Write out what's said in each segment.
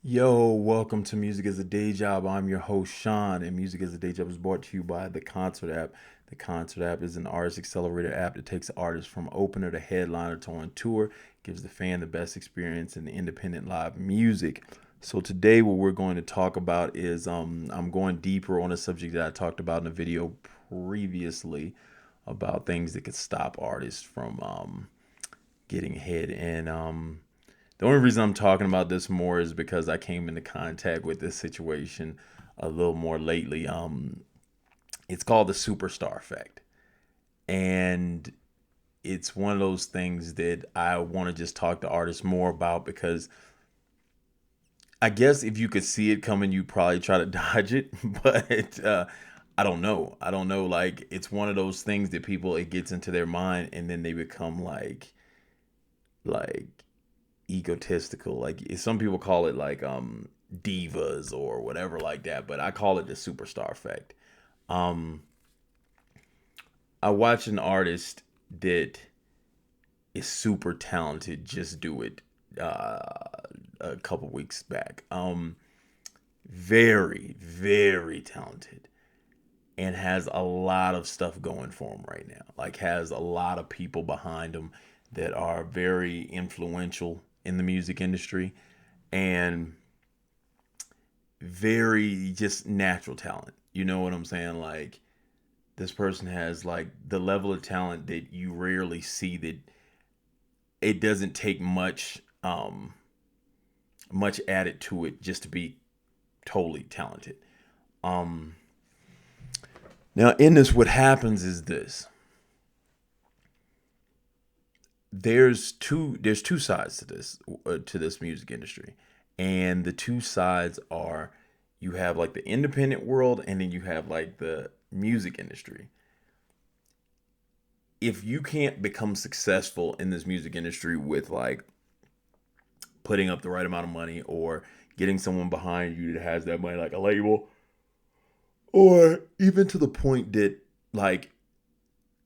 Yo, welcome to Music as a Day Job. I'm your host, Sean, and Music as a Day Job is brought to you by the Concert app. The Concert app is an artist accelerator app that takes artists from opener to headliner to on tour, gives the fan the best experience in independent live music. So today, what we're going to talk about is I'm going deeper on a subject that I talked about in a video previously about things that could stop artists from getting ahead. And the only reason I'm talking about this more is because I came into contact with this situation a little more lately. It's called the superstar effect, and it's one of those things that I want to just talk to artists more about because I guess if you could see it coming, you probably try to dodge it, but I don't know. I don't know. Like it's one of those things that people it gets into their mind, and then they become like egotistical. Like some people call it like divas or whatever like that, but I call it the superstar effect. Um I watch an artist that is super talented just do it a couple weeks back. Very talented and has a lot of stuff going for him right now. Like has a lot of people behind him that are very influential in the music industry and very just natural talent. You know what I'm saying? Like this person has like the level of talent that you rarely see that it doesn't take much added to it just to be totally talented. Um Now in this what happens is this. There's two sides to this music industry. And the two sides are you have like the independent world and then you have like the music industry. If you can't become successful in this music industry with like putting up the right amount of money or getting someone behind you that has that money like a label or even to the point that like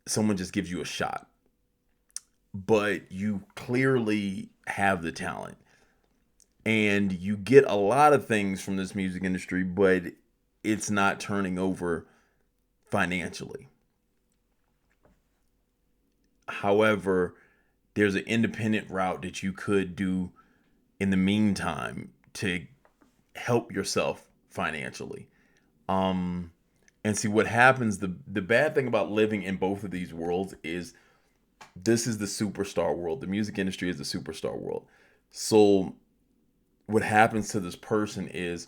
someone just gives you a shot but you clearly have the talent and you get a lot of things from this music industry but it's not turning over financially. However, there's an independent route that you could do in the meantime to help yourself financially. Um and see what happens the bad thing about living in both of these worlds is this is the superstar world. The music industry is the superstar world. So what happens to this person is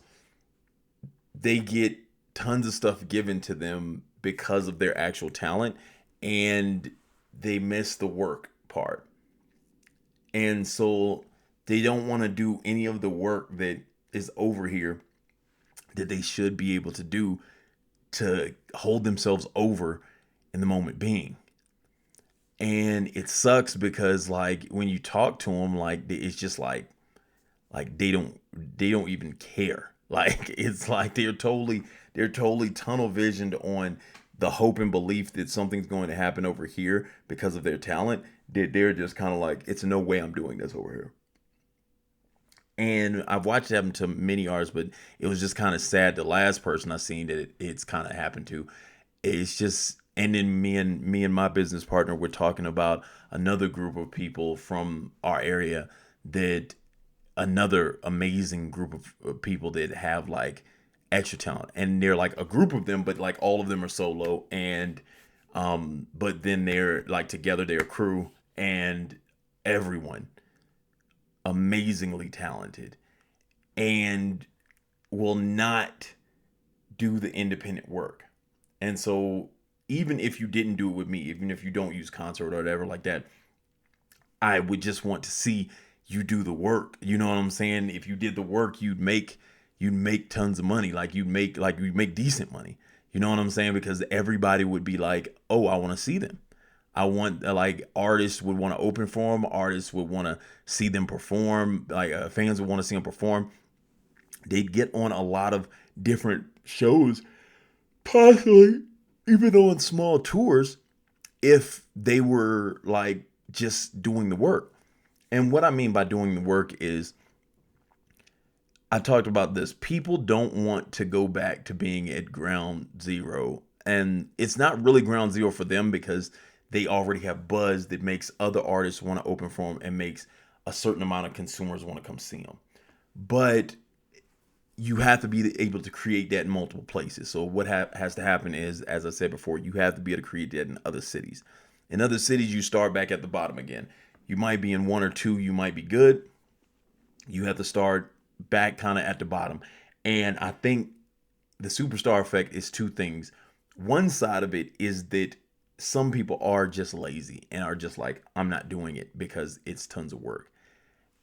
they get tons of stuff given to them because of their actual talent and they miss the work part. And so they don't want to do any of the work that is over here that they should be able to do to hold themselves over in the moment being. And it sucks because like when you talk to them like it's just like they don't even care. Like it's like they're totally tunnel visioned on the hope and belief that something's going to happen over here because of their talent. They're just kind of like it's no way I'm doing this over here. And I've watched it happen to many artists, but it was just kind of sad. The last person I seen that it's kind of happened to, it's just. And then me and my business partner were talking about another group of people from our area that another amazing group of people that have like extra talent, and they're like a group of them, but like all of them are solo, and but then they're like together, they're a crew, and everyone amazingly talented and will not do the independent work. And so even if you didn't do it with me, even if you don't use concert or whatever like that, I would just want to see you do the work. You know what I'm saying? If you did the work, you'd make tons of money. Like you'd make decent money. You know what I'm saying? Because everybody would be like, "Oh, I want to see them." I want like artists would want to open for them. Artists would want to see them perform. Like fans would want to see them perform. They'd get on a lot of different shows, possibly even though in small tours, if they were like just doing the work. And what I mean by doing the work is I talked about this. People don't want to go back to being at ground zero. And it's not really ground zero for them because they already have buzz that makes other artists want to open for them and makes a certain amount of consumers want to come see them. But you have to be able to create that in multiple places. So what has to happen is, as I said before, you have to be able to create that in other cities. In other cities, you start back at the bottom again. You might be in one or two, you might be good. You have to start back kind of at the bottom. And I think the superstar effect is two things. One side of it is that some people are just lazy and are just like, I'm not doing it because it's tons of work.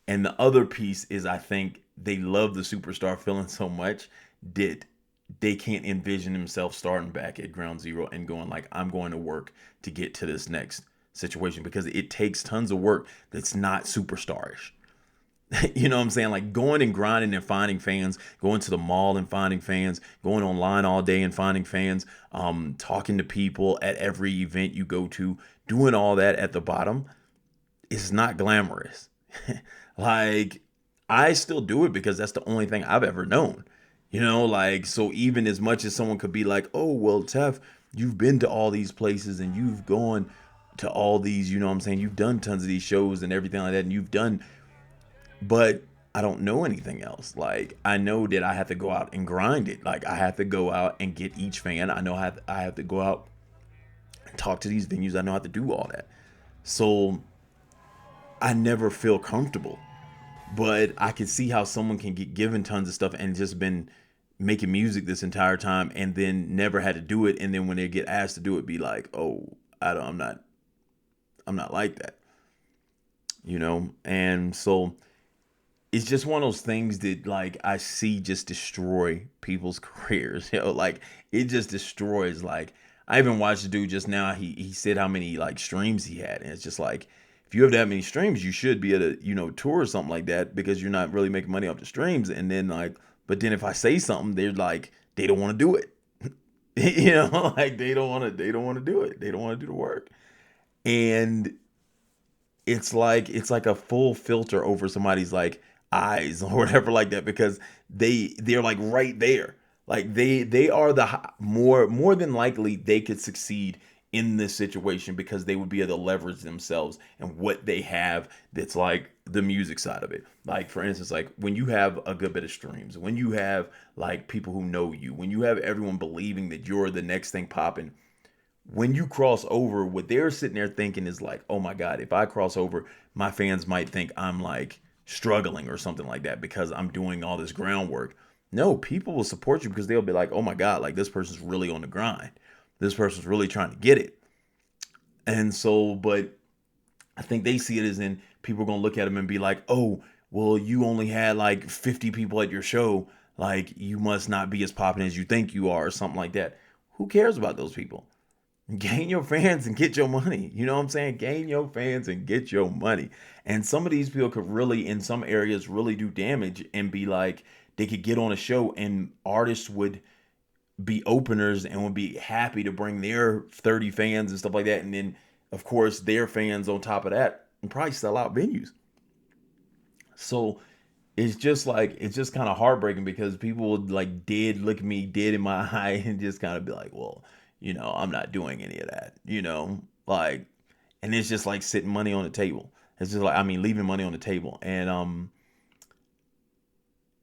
And the other piece is I think they love the superstar feeling so much that they can't envision themselves starting back at ground zero and going like, I'm going to work to get to this next situation because it takes tons of work that's not superstarish. You know what I'm saying? Like going and grinding and finding fans, going to the mall and finding fans, going online all day and finding fans, talking to people at every event you go to, doing all that at the bottom is not glamorous. Like I still do it because that's the only thing I've ever known. You know, like so even as much as someone could be like, "Oh, well, Tef, you've been to all these places and you've gone to all these, you know what I'm saying? You've done tons of these shows and everything like that and you've done but I don't know anything else. Like I know that I have to go out and grind it. Like I have to go out and get each fan. I know I have to go out and talk to these venues. I know how to do all that. So I never feel comfortable. But I can see how someone can get given tons of stuff and just been making music this entire time and then never had to do it. And then when they get asked to do it, be like, oh, I'm not like that, you know? And so it's just one of those things that like I see just destroy people's careers. You know, like it just destroys. Like I even watched the dude just now. He said how many like streams he had, and it's just like if you have that many streams, you should be at a tour or something like that because you're not really making money off the streams. And then like, but then if I say something, they're like they don't want to do it. You know, like they don't want to do it. They don't want to do the work. And it's like a full filter over somebody's like eyes or whatever like that because they're like right there like they are the more than likely they could succeed in this situation because they would be able to leverage themselves and what they have that's like the music side of it. Like for instance, like when you have a good bit of streams, when you have like people who know you, when you have everyone believing that you're the next thing popping, when you cross over, what they're sitting there thinking is like, oh my God, if I cross over, my fans might think I'm like struggling or something like that because I'm doing all this groundwork. No, people will support you because they'll be like, oh my God, like this person's really on the grind. This person's really trying to get it. And so, but I think they see it as in people are going to look at them and be like, oh, well, you only had like 50 people at your show. Like you must not be as popular as you think you are or something like that. Who cares about those people? Gain your fans and get your money. You know what I'm saying? Gain your fans and get your money. And some of these people could really, in some areas, really do damage and be like, they could get on a show and artists would be openers and would be happy to bring their 30 fans and stuff like that. And then, of course, their fans on top of that and probably sell out venues. So it's just like, it's just kind of heartbreaking because people would like dead look at me dead in my eye and just kind of be like, well, I'm not doing any of that, like, and it's just like sitting money on the table. It's just like, I mean, leaving money on the table. And,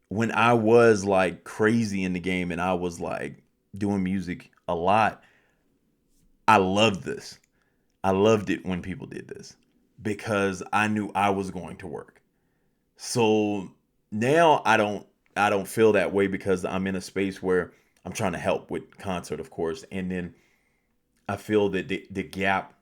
when I was like crazy in the game and I was like doing music a lot, I loved this. I loved it when people did this because I knew I was going to work. So now I don't feel that way because I'm in a space where I'm trying to help with concert, of course, and then I feel that the gap,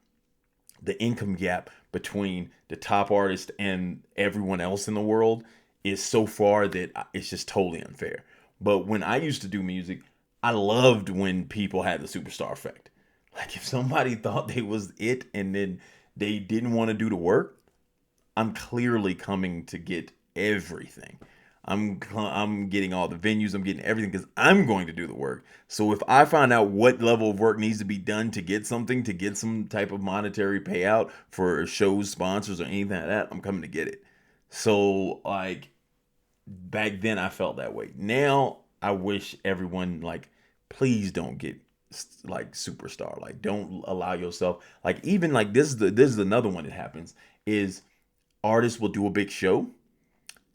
the income gap between the top artist and everyone else in the world is so far that it's just totally unfair. But when I used to do music, I loved when people had the superstar effect. Like if somebody thought they was it and then they didn't want to do the work, I'm clearly coming to get everything. I'm getting all the venues. I'm getting everything because I'm going to do the work. So if I find out what level of work needs to be done to get something, to get some type of monetary payout for shows, sponsors, or anything like that, I'm coming to get it. So like back then I felt that way. Now I wish everyone, like, please don't get like superstar. Like, don't allow yourself, like, even like this is another one that happens is artists will do a big show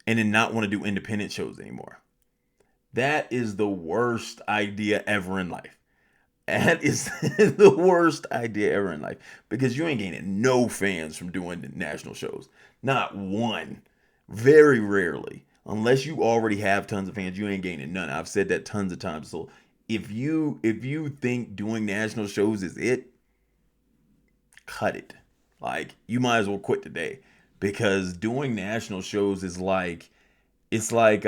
and then not want to do independent shows anymore. That is the worst idea ever in life. That is the worst idea ever in life because you ain't gaining no fans from doing the national shows. Not one. Very rarely. Unless you already have tons of fans, you ain't gaining none. I've said that tons of times. So if you think doing national shows is it, cut it. Like, you might as well quit today because doing national shows is like it's like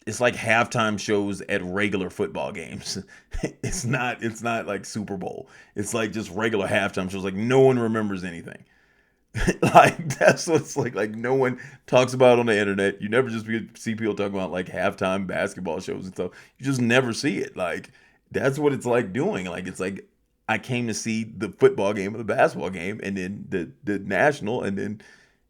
it's like halftime shows at regular football games. It's not like Super Bowl. It's like just regular halftime shows. Like, no one remembers anything. Like, that's what it's like no one talks about it on the internet. You never just see people talking about like halftime basketball shows and stuff. You just never see it. Like, that's what it's like doing. Like, it's like I came to see the football game or the basketball game and then the national, and then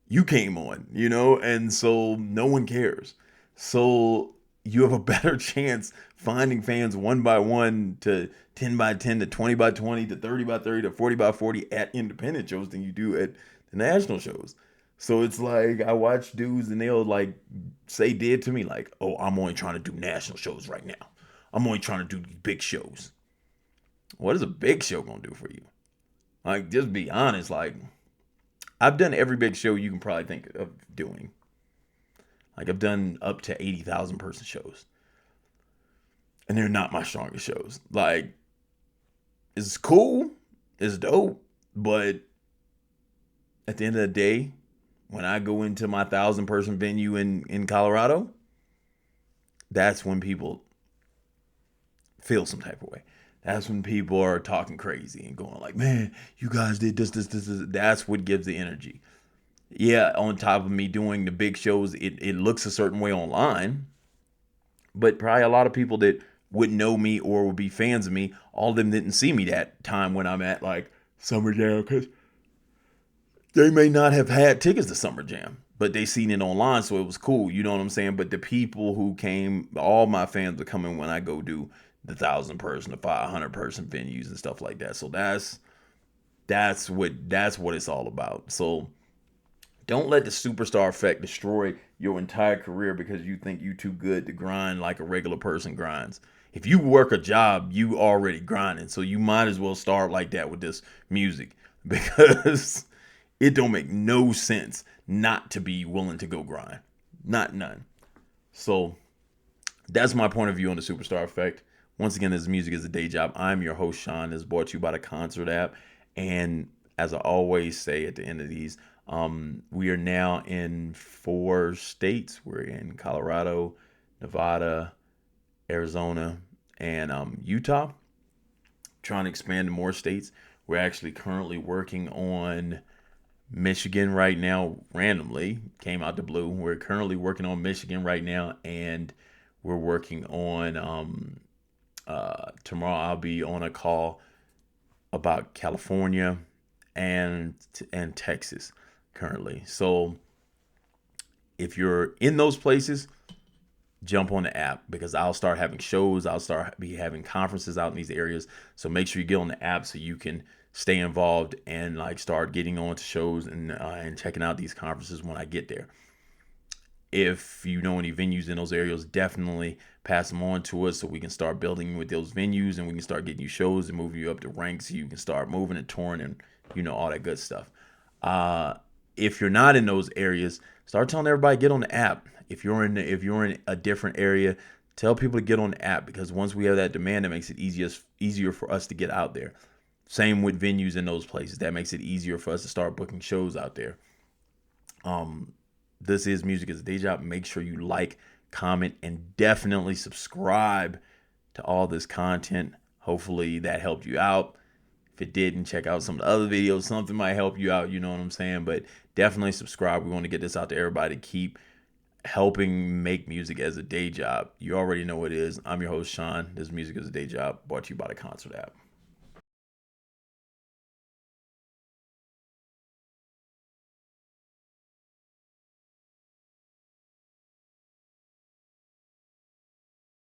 you came on, and so no one cares. So you have a better chance finding fans one by one to 10 by 10 to 20 by 20 to 30 by 30 to 40 by 40 at independent shows than you do at the national shows. So it's like I watch dudes and they'll like say dead to me like, "Oh, I'm only trying to do national shows right now. I'm only trying to do big shows." What is a big show gonna do for you? Like, just be honest. Like, I've done every big show you can probably think of doing. Like, I've done up to 80,000 person shows, and they're not my strongest shows. Like, it's cool, it's dope, but at the end of the day, when I go into my 1,000 person venue in Colorado, that's when people feel some type of way. That's when people are talking crazy and going like, "Man, you guys did this." That's what gives the energy. Yeah, on top of me doing the big shows, it looks a certain way online, but probably a lot of people that would know me or would be fans of me, all of them didn't see me that time when I'm at like Summer Jam because they may not have had tickets to Summer Jam, but they seen it online, so it was cool. You know what I'm saying? But the people who came, all my fans are coming when I go do the 1,000 person, the 500 person venues and stuff like that. So that's what it's all about. So don't let the superstar effect destroy your entire career because you think you too good to grind like a regular person grinds. If you work a job, you already grinding. So you might as well start like that with this music because it don't make no sense not to be willing to go grind. Not none. So that's my point of view on the superstar effect. Once again, this music is a day job. I'm your host, Sean. This is brought to you by the Concert app. And as I always say at the end of these, we are now in 4 states. We're in Colorado, Nevada, Arizona, and Utah. Trying to expand to more states. We're actually currently working on Michigan right now. Randomly came out the blue. We're currently working on Michigan right now, and we're working on tomorrow. I'll be on a call about California and Texas currently. So if you're in those places, jump on the app because I'll start having shows. I'll start be having conferences out in these areas. So make sure you get on the app so you can stay involved and like start getting on to shows and checking out these conferences when I get there. If you know any venues in those areas, definitely pass them on to us so we can start building with those venues and we can start getting you shows and moving you up the ranks so you can start moving and touring and all that good stuff. If you're not in those areas, start telling everybody get on the app. If you're in a different area, tell people to get on the app because once we have that demand, it makes it easier for us to get out there. Same with venues in those places. That makes it easier for us to start booking shows out there. This is Music is a Day Job. Make sure you like, comment, and definitely subscribe to all this content. Hopefully that helped you out. If it didn't, check out some of the other videos. Something might help you out, you know what I'm saying? But definitely subscribe. We want to get this out to everybody to keep helping make music as a day job. You already know what it is. I'm your host, Sean. This Music is a Day Job, brought to you by the Concert app.